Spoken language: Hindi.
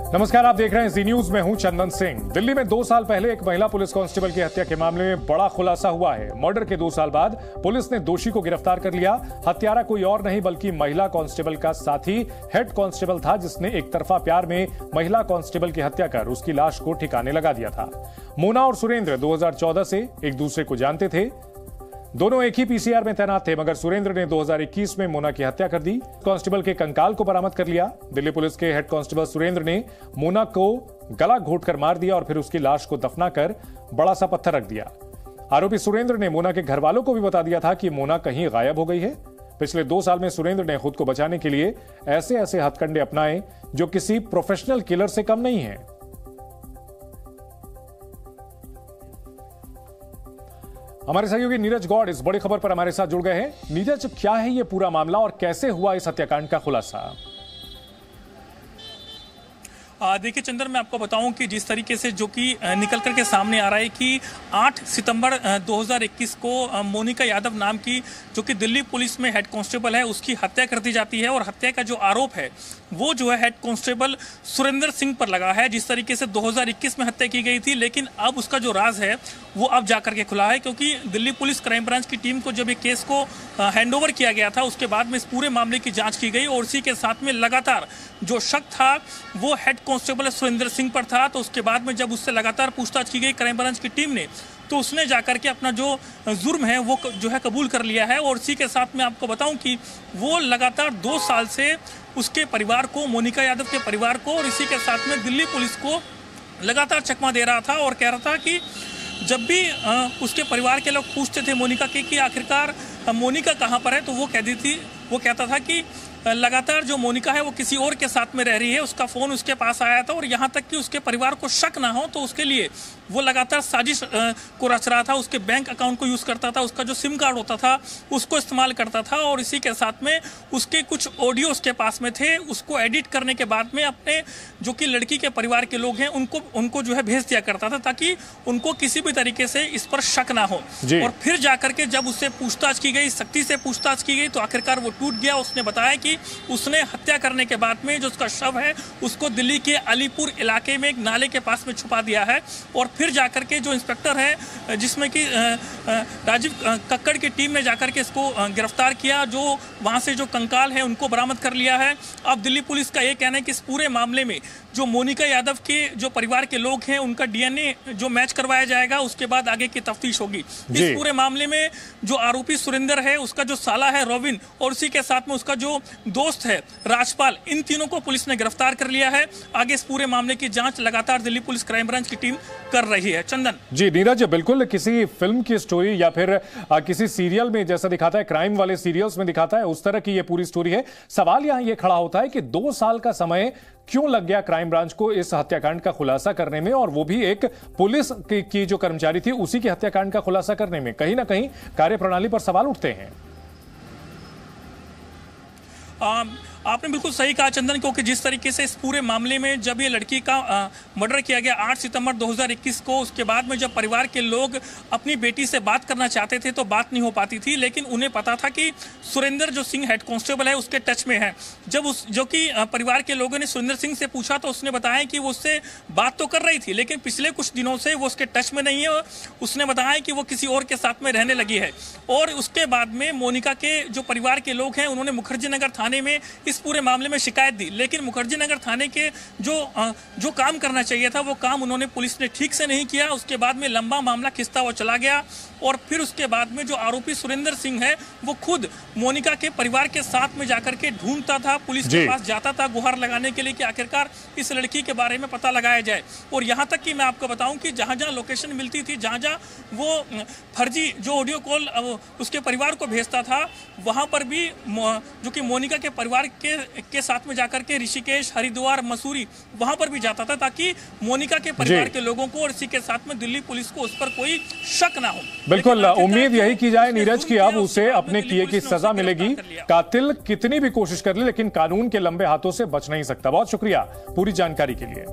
नमस्कार, आप देख रहे हैं जी न्यूज में हूं चंदन सिंह। दिल्ली में 2 साल पहले एक महिला पुलिस कांस्टेबल की हत्या के मामले में बड़ा खुलासा हुआ है। मर्डर के 2 साल बाद पुलिस ने दोषी को गिरफ्तार कर लिया। हत्यारा कोई और नहीं बल्कि महिला कांस्टेबल का साथी हेड कांस्टेबल था, जिसने एक तरफा प्यार में महिला कांस्टेबल की हत्या कर उसकी लाश को ठिकाने लगा दिया था। मोना और सुरेंद्र 2014 से एक दूसरे को जानते थे। दोनों एक ही पीसीआर में तैनात थे, मगर सुरेंद्र ने 2021 में मोना की हत्या कर दी। कांस्टेबल के कंकाल को बरामद कर लिया। दिल्ली पुलिस के हेड कांस्टेबल सुरेंद्र ने मोना को गला घोंटकर मार दिया और फिर उसकी लाश को दफनाकर बड़ा सा पत्थर रख दिया। आरोपी सुरेंद्र ने मोना के घर वालों को भी बता दिया था कि मोना कहीं गायब हो गई है। पिछले 2 साल में सुरेंद्र ने खुद को बचाने के लिए ऐसे ऐसे हथकंडे अपनाए जो किसी प्रोफेशनल किलर से कम नहीं है। हमारे सहयोगी नीरज गौड़ इस बड़ी खबर पर हमारे साथ जुड़ गए हैं। नीरज, क्या है ये पूरा मामला और कैसे हुआ इस हत्याकांड का खुलासा? देखिए चंदन, मैं आपको बताऊं कि जिस तरीके से जो कि निकल करके सामने आ रहा है कि 8 सितंबर 2021 को मोनिका यादव नाम की जो कि दिल्ली पुलिस में हेड कांस्टेबल है उसकी हत्या कर दी जाती है। और हत्या का जो आरोप है वो जो है हेड कांस्टेबल सुरेंद्र सिंह पर लगा है। जिस तरीके से 2021 में हत्या की गई थी, लेकिन अब उसका जो राज है वो अब जाकर के खुला है, क्योंकि दिल्ली पुलिस क्राइम ब्रांच की टीम को जब ये केस को हैंडओवर किया गया था उसके बाद में इस पूरे मामले की जांच की गई और उसी के साथ में लगातार जो शक था वो हेड कांस्टेबल सुरेंद्र सिंह पर था। तो उसके बाद में जब उससे लगातार पूछताछ की गई क्राइम ब्रांच की टीम ने, तो उसने जाकर के अपना जो जुर्म है वो जो है कबूल कर लिया है। और इसी के साथ में आपको बताऊं कि वो लगातार 2 साल से उसके परिवार को, मोनिका यादव के परिवार को और इसी के साथ में दिल्ली पुलिस को लगातार चकमा दे रहा था और कह रहा था कि जब भी उसके परिवार के लोग पूछते थे मोनिका के कि आखिरकार मोनिका कहाँ पर है, तो वो कहता था कि लगातार जो मोनिका है वो किसी और के साथ में रह रही है। उसका फोन उसके पास आया था और यहाँ तक कि उसके परिवार को शक ना हो तो उसके लिए वो लगातार साजिश को रच रहा था। उसके बैंक अकाउंट को यूज करता था, उसका जो सिम कार्ड होता था उसको इस्तेमाल करता था और इसी के साथ में उसके कुछ ऑडियो उसके पास में थे, उसको एडिट करने के बाद में अपने जो कि लड़की के परिवार के लोग हैं उनको जो है भेज दिया करता था, ताकि उनको किसी भी तरीके से इस पर शक ना हो। और फिर जाकर के जब उससे पूछताछ की गई, सख्ती से पूछताछ की गई, तो आखिरकार वो टूट गया। उसने बताया कि उसने हत्या करने के बाद में जो उसका शव है उसको दिल्ली के अलीपुर इलाके में एक नाले के पास में छुपा दिया है। और फिर जाकर के जो इंस्पेक्टर है जिसमें कि राजीव कक्कड़ की टीम ने जाकर के इसको गिरफ्तार किया, जो वहां से जो कंकाल है उनको बरामद कर लिया है। अब दिल्ली पुलिस का ये कहना है कि इस पूरे मामले में जो मोनिका यादव के जो परिवार के लोग हैं उनका डीएनए जो मैच करवाया जाएगा, उसके बाद आगे की तफ्तीश होगी। इस पूरे मामले में जो आरोपी सुरेंद्र है, उसका जो साला है रोबिन और उसी के साथ में उसका जो दोस्त है राजपाल, इन तीनों को पुलिस ने गिरफ्तार कर लिया है। आगे इस पूरे मामले की जांच लगातार दिल्ली पुलिस क्राइम ब्रांच की टीम कर रही है। चंदन जी, नीरज, बिल्कुल किसी फिल्म की स्टोरी या फिर किसी सीरियल में जैसा दिखाता है, क्राइम वाले सीरियल्स में दिखाता है, उस तरह की ये पूरी स्टोरी है। सवाल यहां ये खड़ा होता है कि 2 साल का समय क्यों लग गया क्राइम ब्रांच को इस हत्याकांड का खुलासा करने में, और वो भी एक पुलिस की जो कर्मचारी थी उसी के हत्याकांड का खुलासा करने में? कहीं ना कहीं कार्यप्रणाली पर सवाल उठते हैं। आपने बिल्कुल सही कहा चंदन, क्योंकि जिस तरीके से इस पूरे मामले में जब ये लड़की का मर्डर किया गया 8 सितंबर 2021 को, उसके बाद में जब परिवार के लोग अपनी बेटी से बात करना चाहते थे तो बात नहीं हो पाती थी, लेकिन उन्हें पता था कि सुरेंद्र जो सिंह हेड कांस्टेबल है उसके टच में है। जब जो कि परिवार के लोगों ने सुरेंद्र सिंह से पूछा तो उसने बताया कि वो उससे बात तो कर रही थी, लेकिन पिछले कुछ दिनों से वो उसके टच में नहीं है। उसने बताया कि वो किसी और के साथ में रहने लगी है। और उसके बाद में मोनिका के जो परिवार के लोग हैं उन्होंने मुखर्जी नगर थाने में इस पूरे मामले में शिकायत दी, लेकिन मुखर्जी नगर थाने के जो काम करना चाहिए था वो काम उन्होंने पुलिस ने ठीक से नहीं किया। उसके बाद में लंबा मामला खिंचता हुआ चला गया और फिर उसके बाद में जो आरोपी सुरेंद्र सिंह है वो खुद मोनिका के परिवार के साथ में जाकर के ढूंढता था, पुलिस के पास जाता था गुहार लगाने के लिए कि आखिरकार इस लड़की के बारे में पता लगाया जाए। और यहाँ तक कि मैं आपको बताऊं कि जहाँ जहाँ लोकेशन मिलती थी, जहाँ जहाँ वो फर्जी जो ऑडियो कॉल उसके परिवार को भेजता था, वहाँ पर भी जो कि मोनिका के परिवार के साथ में जाकर के ऋषिकेश, हरिद्वार, मसूरी वहां पर भी जाता था, ताकि मोनिका के परिवार के लोगों को और इसी के साथ में दिल्ली पुलिस को उस पर कोई शक ना हो। बिल्कुल, उम्मीद यही की जाए नीरज कि अब उसे अपने किए की सजा मिलेगी। कातिल कितनी भी कोशिश कर ले, लेकिन कानून के लंबे हाथों से बच नहीं सकता। बहुत शुक्रिया पूरी जानकारी के लिए।